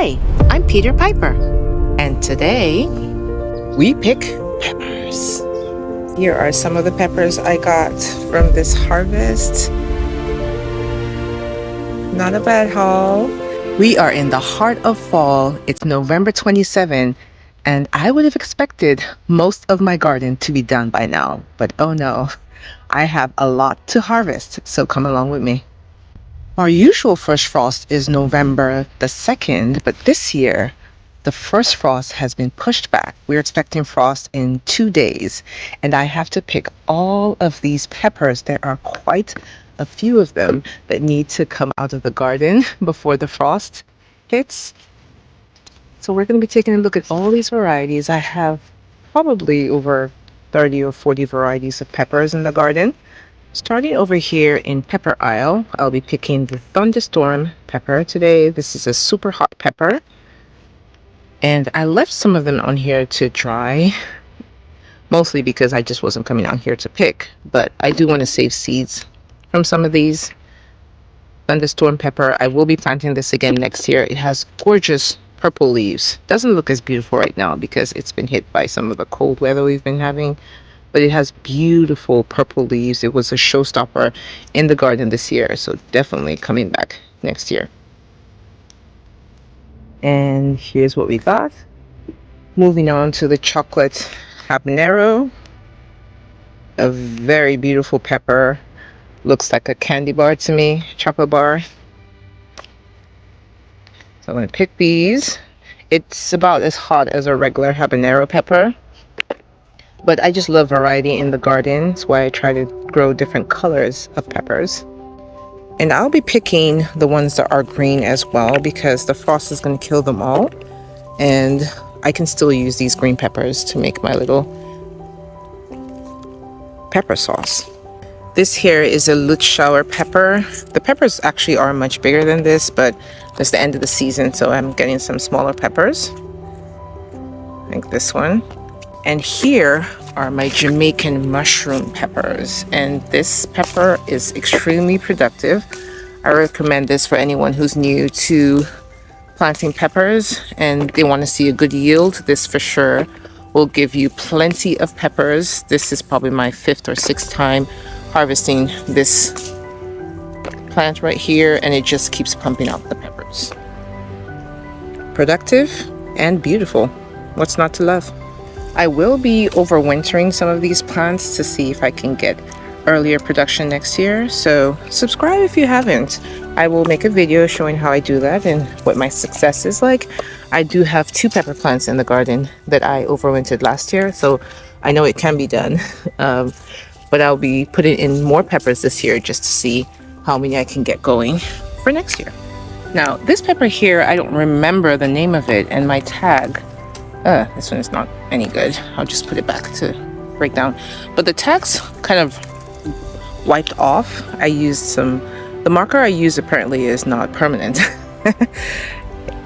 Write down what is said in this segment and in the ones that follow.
Hi, I'm Peter Piper, and today we pick peppers. Here are some of the peppers I got from this harvest. Not a bad haul. We are in the heart of fall. It's November 27, and I would have expected most of my garden to be done by now, but oh no, I have a lot to harvest, so come along with me. Our usual first frost is November the 2nd, but this year the first frost has been pushed back. We're expecting frost in 2 days, and I have to pick all of these peppers. There are quite a few of them that need to come out of the garden before the frost hits. So we're going to be taking a look at all these varieties. I have probably over 30 or 40 varieties of peppers in the garden. Starting over here in pepper aisle, I'll be picking the thunderstorm pepper today. This is a super hot pepper, and I left some of them on here to dry, mostly because I just wasn't coming out here to pick, but I do want to save seeds from some of these. Thunderstorm pepper, I will be planting this again next year. It has gorgeous purple leaves. Doesn't look as beautiful right now because it's been hit by some of the cold weather we've been having, but it has beautiful purple leaves. It was a showstopper in the garden this year, so definitely coming back next year. And here's what we got. Moving on to the chocolate habanero, a very beautiful pepper. Looks like a candy bar to me, chocolate bar. So I'm going to pick these. It's about as hot as a regular habanero pepper, but I just love variety in the garden. That's why I try to grow different colors of peppers. And I'll be picking the ones that are green as well because the frost is going to kill them all. And I can still use these green peppers to make my little pepper sauce. This here is a Lutschauer pepper. The peppers actually are much bigger than this, but it's the end of the season, so I'm getting some smaller peppers, like this one. And here are my Jamaican mushroom peppers, and this pepper is extremely productive. I recommend this for anyone who's new to planting peppers and they want to see a good yield. This for sure will give you plenty of peppers. This is probably my 5th or 6th time harvesting this plant right here, and it just keeps pumping out the peppers. Productive and beautiful. What's not to love? I will be overwintering some of these plants to see if I can get earlier production next year, so subscribe if you haven't. I will make a video showing how I do that and what my success is like. I do have 2 pepper plants in the garden that I overwintered last year, so I know it can be done. But I'll be putting in more peppers this year just to see how many I can get going for next year. Now, this pepper here, I don't remember the name of it, and my tag, this one is not any good. I'll just put it back to break down. But the tag's kind of wiped off. I used the marker I used apparently is not permanent.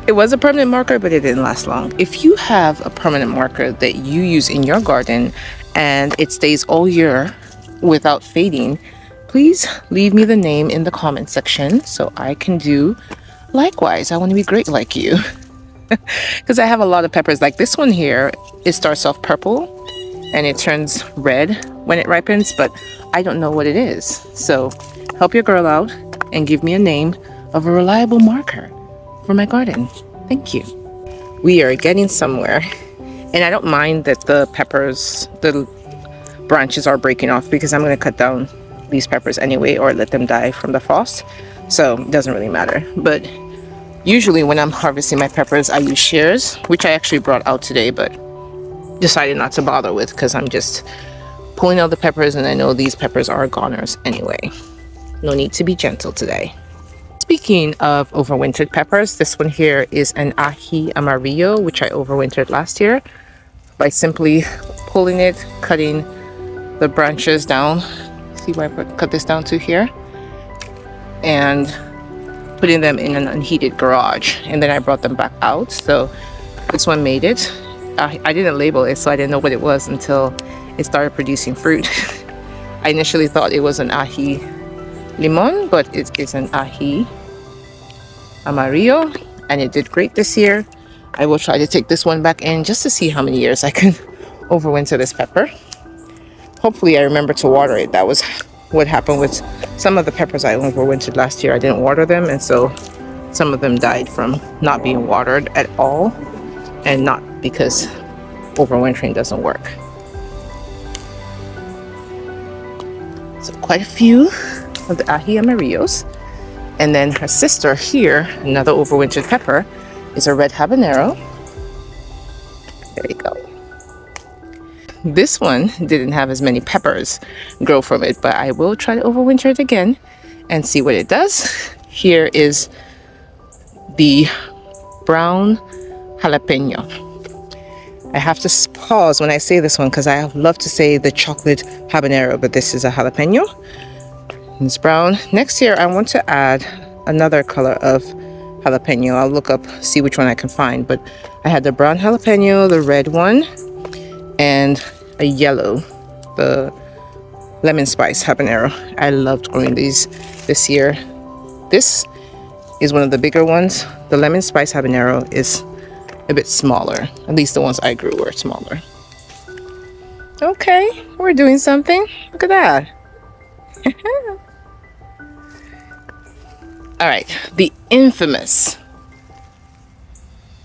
It was a permanent marker, but it didn't last long. If you have a permanent marker that you use in your garden and it stays all year without fading, please leave me the name in the comment section so I can do likewise. I want to be great like you. Because I have a lot of peppers. Like this one here, it starts off purple and it turns red when it ripens, but I don't know what it is. So help your girl out and give me a name of a reliable marker for my garden. Thank you. We are getting somewhere, and I don't mind that the peppers, the branches are breaking off because I'm going to cut down these peppers anyway or let them die from the frost, so it doesn't really matter. But usually when I'm harvesting my peppers, I use shears, which I actually brought out today but decided not to bother with because I'm just pulling out the peppers and I know these peppers are goners anyway. No need to be gentle today. Speaking of overwintered peppers, this one here is an ají amarillo, which I overwintered last year by simply pulling it, cutting the branches down. See where I cut this down to here, and putting them in an unheated garage, and then I brought them back out. So this one made it. I didn't label it, so I didn't know what it was until it started producing fruit. I initially thought it was an ají limon, but it is an ají amarillo, and it did great this year. I will try to take this one back in just to see how many years I can overwinter this pepper. Hopefully I remember to water it. That was what happened with some of the peppers I overwintered last year. I didn't water them, and so some of them died from not being watered at all, and not because overwintering doesn't work. So quite a few of the ají amarillos. And then her sister here, another overwintered pepper, is a red habanero. There you go. This one didn't have as many peppers grow from it, but I will try to overwinter it again and see what it does. Here is the brown jalapeno. I have to pause when I say this one because I love to say the chocolate habanero, but this is a jalapeno. It's brown. Next year I want to add another color of jalapeno. I'll look up, see which one I can find, but I had the brown jalapeno, the red one, and a yellow, the lemon spice habanero. I loved growing these this year. This is one of the bigger ones. The lemon spice habanero is a bit smaller. At least the ones I grew were smaller. Okay, we're doing something. Look at that. All right, the infamous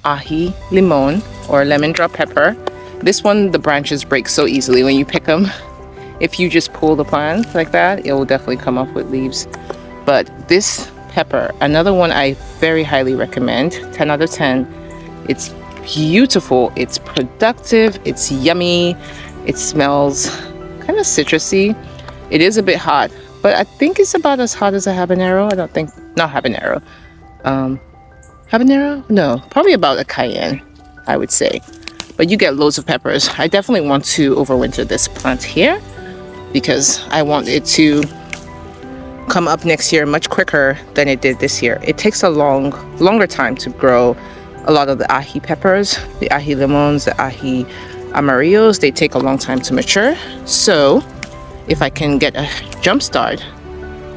ají limon or lemon drop pepper. This one, the branches break so easily when you pick them. If you just pull the plant like that, it will definitely come up with leaves. But this pepper, another one I very highly recommend, 10 out of 10. It's beautiful, it's productive, it's yummy, it smells kind of citrusy. It is a bit hot, but I think it's about as hot as a habanero. I don't think, not habanero. Habanero? No, probably about a cayenne, I would say. But you get loads of peppers. I definitely want to overwinter this plant here because I want it to come up next year much quicker than it did this year. It takes a longer time to grow a lot of the ají peppers, the ají limons, the ají amarillos. They take a long time to mature. So if I can get a jump start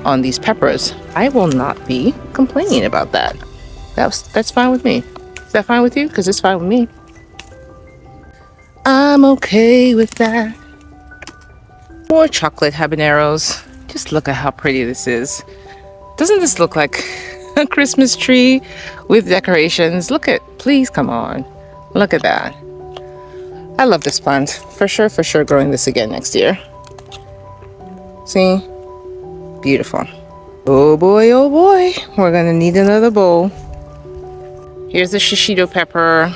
on these peppers, I will not be complaining about that. That's fine with me. Is that fine with you? Because it's fine with me. I'm okay with that. More chocolate habaneros. Just look at how pretty this is. Doesn't this look like a Christmas tree with decorations? Look at, please come on. Look at that. I love this plant. For sure growing this again next year. See? Beautiful. Oh boy, we're gonna need another bowl. Here's the shishito pepper.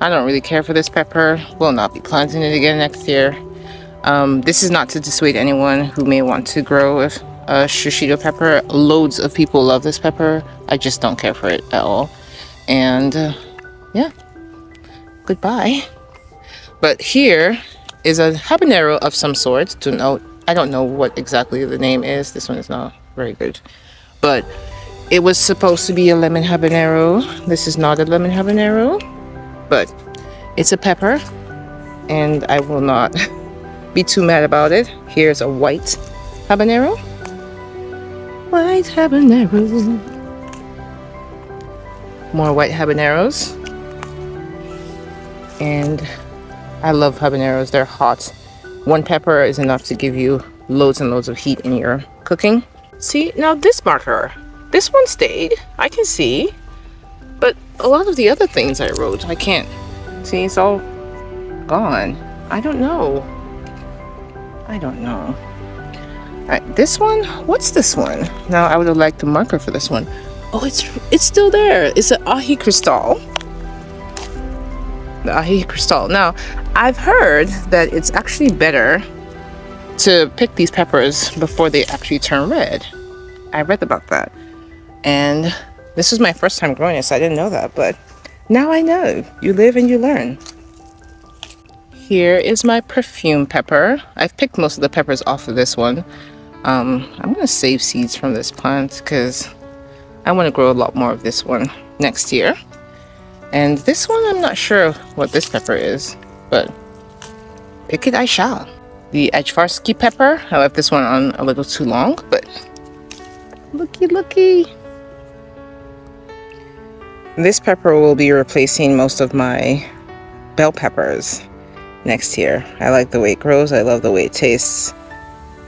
I don't really care for this pepper. Will not be planting it again next year. This is not to dissuade anyone who may want to grow a shishito pepper. Loads of people love this pepper. I just don't care for it at all. And yeah, goodbye. But here is a habanero of some sort. I don't know what exactly the name is. This one is not very good. But it was supposed to be a lemon habanero. This is not a lemon habanero, but it's a pepper, and I will not be too mad about it. Here's a white habanero. White habanero. More white habaneros. And I love habaneros. They're hot. One pepper is enough to give you loads and loads of heat in your cooking. See, now this marker, this one stayed. I can see. But a lot of the other things I wrote, I can't. See, it's all gone. I don't know. Alright, this one? What's this one? Now, I would have liked the marker for this one. Oh, it's still there. It's an ají cristal. The ají cristal. Now, I've heard that it's actually better to pick these peppers before they actually turn red. I read about that. And this was my first time growing it, so I didn't know that, but now I know. You live and you learn. Here is my perfume pepper. I've picked most of the peppers off of this one. I'm gonna save seeds from this plant because I want to grow a lot more of this one next year. And this one, I'm not sure what this pepper is, but pick it I shall. The Ajvarsky pepper. I left this one on a little too long, but looky. This pepper will be replacing most of my bell peppers next year. I like the way it grows. I love the way it tastes.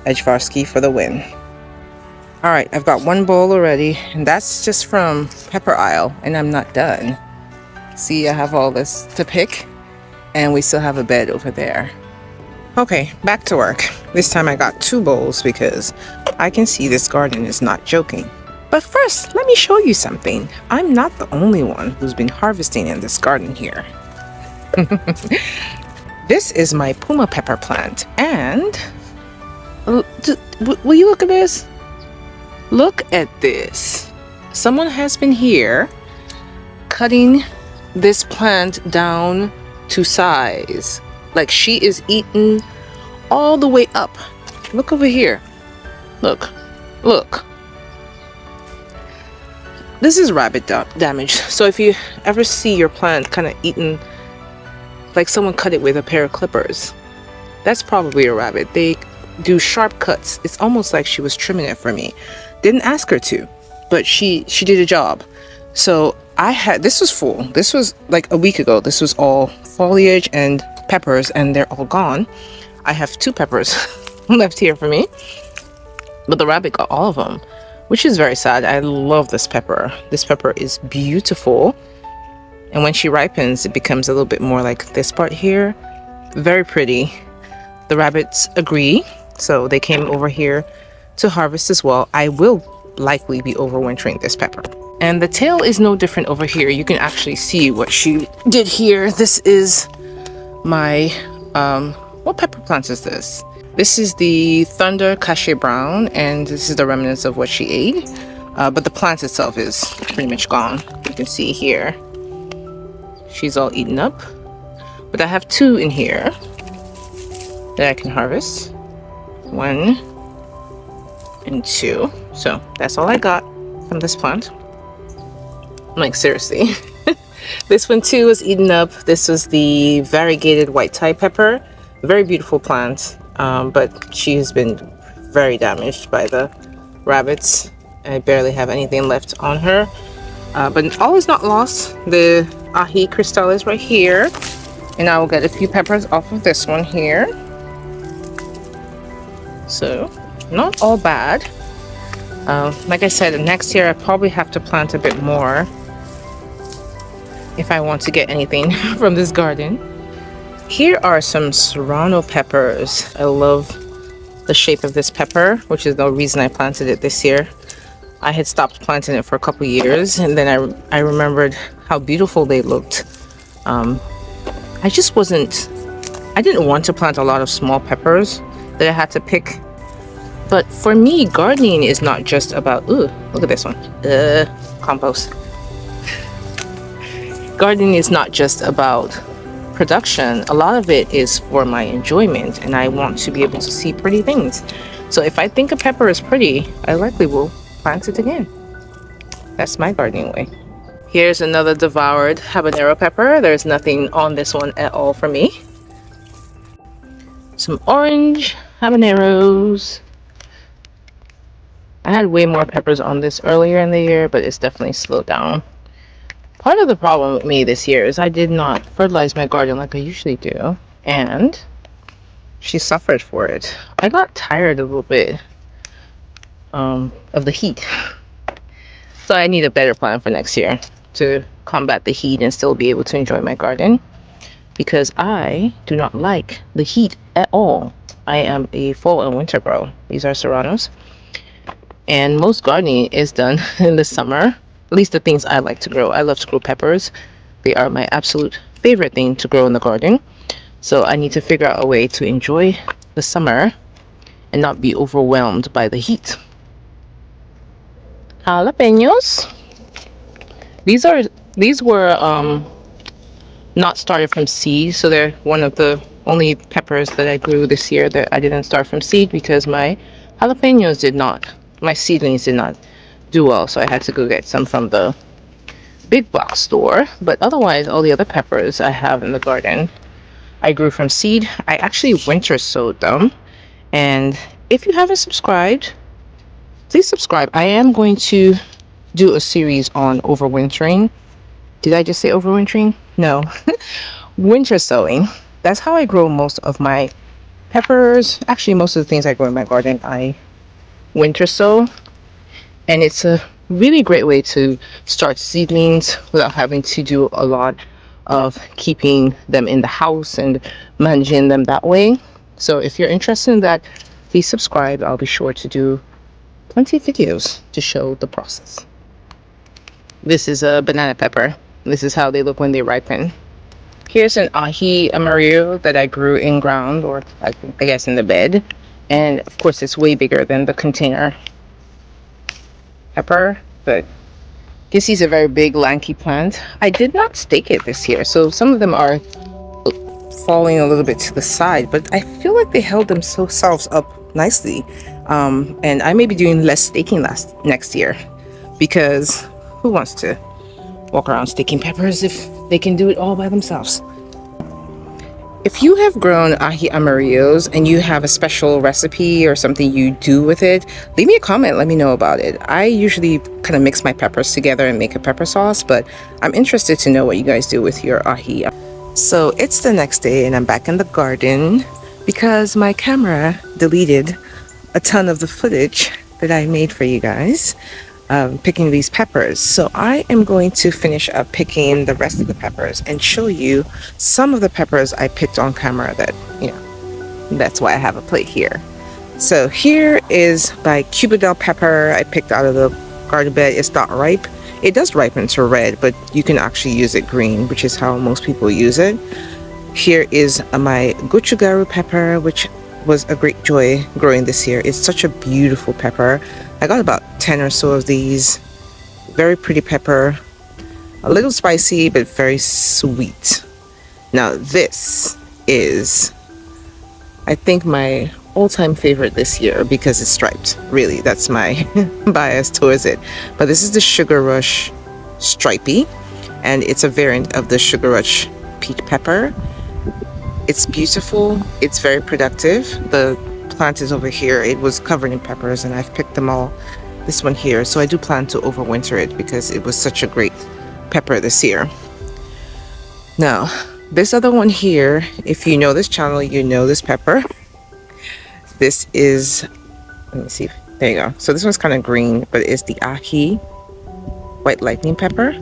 Edgevarsky for the win. All right, I've got one bowl already, and that's just from Pepper Isle, and I'm not done. See, I have all this to pick, and we still have a bed over there. Okay, back to work. This time I got 2 bowls because I can see this garden is not joking. But first, let me show you something. I'm not the only one who's been harvesting in this garden here. This is my Puma pepper plant, and will you look at this? Look at this. Someone has been here cutting this plant down to size. Like, she is eaten all the way up. Look over here. Look. This is rabbit damage. So if you ever see your plant kind of eaten, like someone cut it with a pair of clippers, that's probably a rabbit. They do sharp cuts. It's almost like she was trimming it for me. Didn't ask her to, but she did a job. So this was full. This was like a week ago. This was all foliage and peppers, and they're all gone. I have 2 peppers left here for me, but the rabbit got all of them, which is very sad. I love this pepper. This pepper is beautiful, and when she ripens, it becomes a little bit more like this part here. Very pretty. The rabbits agree, so they came over here to harvest as well. I will likely be overwintering this pepper. And the tail is no different over here. You can actually see what she did here. This is my, what pepper plant is this? This is the Thunder Cachet Brown, and this is the remnants of what she ate. But the plant itself is pretty much gone. You can see here. She's all eaten up. But I have 2 in here that I can harvest. 1 and 2. So that's all I got from this plant. Like, seriously. This one too was eaten up. This was the variegated white Thai pepper. Very beautiful plant, but she has been very damaged by the rabbits. I barely have anything left on her, but all is not lost. The ahi crystal is right here, and I will get a few peppers off of this one here. So not all bad. Like I said, next year I probably have to plant a bit more if I want to get anything from this garden. Here are some serrano peppers. I love the shape of this pepper, which is the reason I planted it this year. I had stopped planting it for a couple years, and then I remembered how beautiful they looked. I didn't want to plant a lot of small peppers that I had to pick. But for me, gardening is not just about, ooh, look at this one, compost. Gardening is not just about production. A lot of it is for my enjoyment, and I want to be able to see pretty things. So if I think a pepper is pretty, I likely will plant it again. That's my gardening way. Here's another devoured habanero pepper. There's nothing on this one at all for me. Some orange habaneros. I had way more peppers on this earlier in the year, but it's definitely slowed down. Part of the problem with me this year is I did not fertilize my garden like I usually do, and she suffered for it. I got tired a little bit of the heat, so I need a better plan for next year to combat the heat and still be able to enjoy my garden, because I do not like the heat at all. I am a fall and winter grower. These are serranos, and most gardening is done in the summer. At least the things I like to grow. I love to grow peppers. They are my absolute favorite thing to grow in the garden. So I need to figure out a way to enjoy the summer and not be overwhelmed by the heat. Jalapenos. These were not started from seed, so they're one of the only peppers that I grew this year that I didn't start from seed, because my seedlings did not do well, so I had to go get some from the big box store. But otherwise, all the other peppers I have in the garden I grew from seed. I actually winter sowed them, and if you haven't subscribed, please subscribe. I am going to do a series on overwintering Did I just say overwintering? No. Winter sowing. That's how I grow most of my peppers. Actually, most of the things I grow in my garden, I winter sow. And it's a really great way to start seedlings without having to do a lot of keeping them in the house and managing them that way. So if you're interested in that, please subscribe. I'll be sure to do plenty of videos to show the process. This is a banana pepper. This is how they look when they ripen. Here's an ahi amarillo that I grew in ground, or I guess in the bed. And of course it's way bigger than the container pepper, but this is a very big lanky plant. I did not stake it this year, so some of them are falling a little bit to the side, but I feel like they held themselves up nicely. And I may be doing less staking next year, because who wants to walk around staking peppers if they can do it all by themselves? If you have grown ahi amarillos and you have a special recipe or something you do with it, leave me a comment, let me know about it. I usually kind of mix my peppers together and make a pepper sauce, but I'm interested to know what you guys do with your ahi. So it's the next day and I'm back in the garden because my camera deleted a ton of the footage that I made for you guys. Picking these peppers. So I am going to finish up picking the rest of the peppers and show you some of the peppers I picked on camera that, that's why I have a plate here. So here is my Cubadel pepper I picked out of the garden bed. It's not ripe. It does ripen to red, but you can actually use it green, which is how most people use it. Here is my gochugaru pepper, which was a great joy growing this year. It's such a beautiful pepper. I got about 10 or so of these. Very pretty pepper. A little spicy, but very sweet. Now this is, I think, my all-time favorite this year because it's striped. Really, that's my bias towards it. But this is the Sugar Rush Stripey, and it's a variant of the Sugar Rush peach pepper. It's beautiful. It's very productive. The plant is over here. It was covered in peppers and I've picked them all. This one here. So I do plan to overwinter it because it was such a great pepper this year. Now, this other one here, if you know this channel, you know this pepper. This is, let me see. There you go. So this one's kind of green, but it's the ahi white lightning pepper.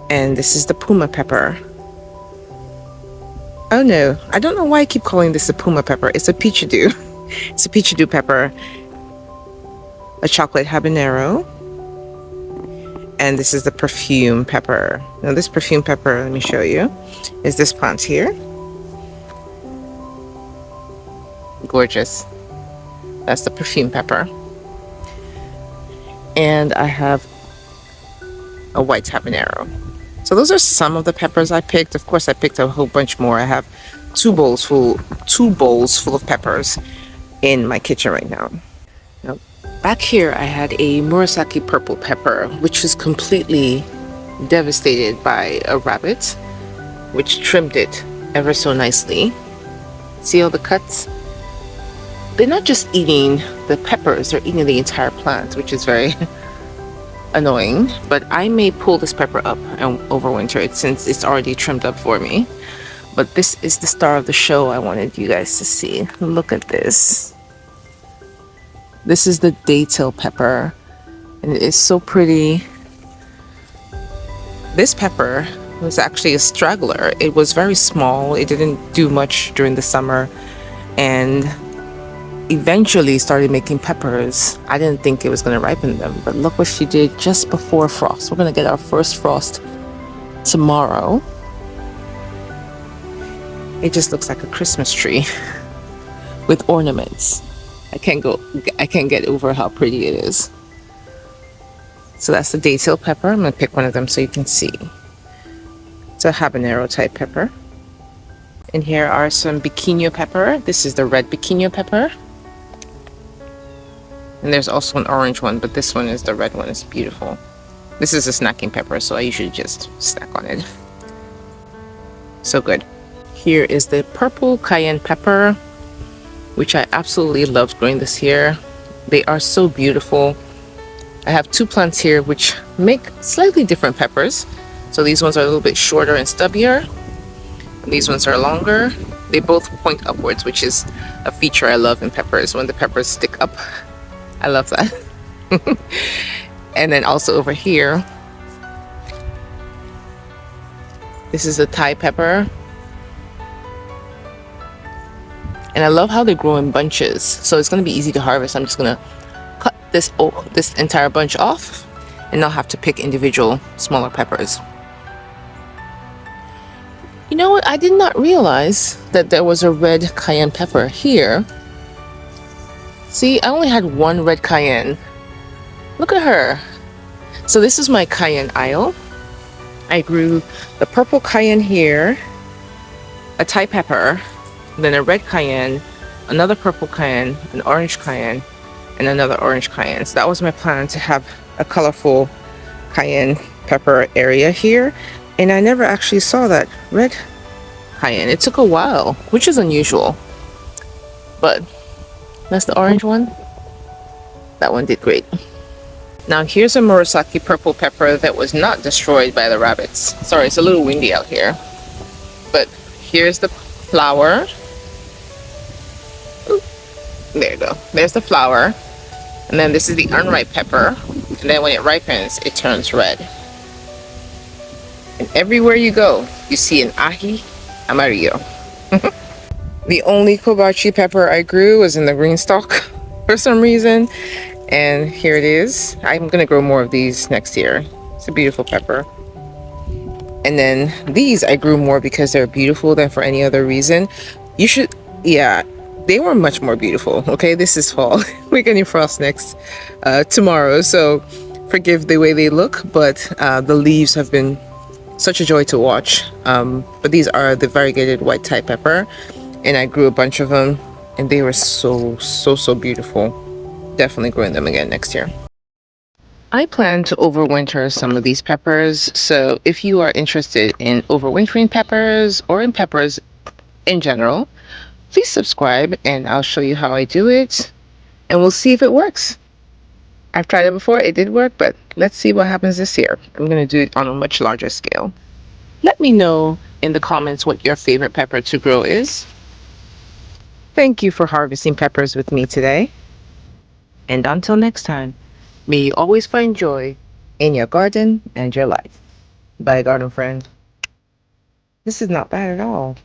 And this is the puma pepper. Oh no, I don't know why I keep calling this a puma pepper. It's a peachadoo. It's a peachadoo pepper. A chocolate habanero. And this is the perfume pepper. Now this perfume pepper, let me show you, is this plant here. Gorgeous. That's the perfume pepper. And I have a white habanero. So those are some of the peppers I picked. Of course, I picked a whole bunch more. I have two bowls full of peppers in my kitchen right now. Now, back here, I had a Murasaki purple pepper, which was completely devastated by a rabbit, which trimmed it ever so nicely. See all the cuts? They're not just eating the peppers, they're eating the entire plant, which is very annoying, but I may pull this pepper up and overwinter it since it's already trimmed up for me. But this is the star of the show I wanted you guys to see. Look at this. This is the daytail pepper, and it is so pretty. This pepper was actually a straggler. It was very small. It didn't do much during the summer, and eventually started making peppers. I didn't think it was going to ripen them, but look what she did just before frost. We're going to get our first frost tomorrow. It just looks like a Christmas tree with ornaments. I can't get over how pretty it is. So that's the daytail pepper. I'm going to pick one of them so you can see. It's a habanero type pepper. And here are some biquinho pepper. This is the red biquinho pepper. And there's also an orange one, but this one is the red one. It's beautiful. This is a snacking pepper, so I usually just snack on it. So good. Here is the purple cayenne pepper, which I absolutely loved growing this year. They are so beautiful. I have two plants here which make slightly different peppers. So these ones are a little bit shorter and stubbier. These ones are longer. They both point upwards, which is a feature I love in peppers, when the peppers stick up. I love that. And then also over here, this is a Thai pepper. And I love how they grow in bunches. So it's going to be easy to harvest. I'm just going to cut this entire bunch off, and I'll have to pick individual smaller peppers. You know what? I did not realize that there was a red cayenne pepper here. See, I only had one red cayenne. Look at her. So this is my cayenne aisle. I grew the purple cayenne here, a Thai pepper, then a red cayenne, another purple cayenne, an orange cayenne, and another orange cayenne. So that was my plan, to have a colorful cayenne pepper area here. And I never actually saw that red cayenne. It took a while, which is unusual. But that's the orange one. That one did great. Now here's a Murasaki purple pepper that was not destroyed by the rabbits. Sorry, it's a little windy out here. But here's the flower. Ooh, there you go. There's the flower. And then this is the unripe pepper. And then when it ripens, it turns red. And everywhere you go, you see an ají amarillo. The only kobachi pepper I grew was in the green stalk for some reason. And here it is. I'm gonna grow more of these next year. It's a beautiful pepper. And then these I grew more because they're beautiful than for any other reason. You should, yeah, they were much more beautiful. Okay, this is fall. We're getting frost next tomorrow, so forgive the way they look, but the leaves have been such a joy to watch. But these are the variegated white Thai pepper, and I grew a bunch of them, and they were so beautiful. Definitely growing them again next year. I plan to overwinter some of these peppers, so if you are interested in overwintering peppers or in peppers in general, please subscribe and I'll show you how I do it, and we'll see if it works. I've tried it before, it did work, but let's see what happens this year. I'm going to do it on a much larger scale. Let me know in the comments what your favorite pepper to grow is. Thank you for harvesting peppers with me today. And until next time, may you always find joy in your garden and your life. Bye, garden friend. This is not bad at all.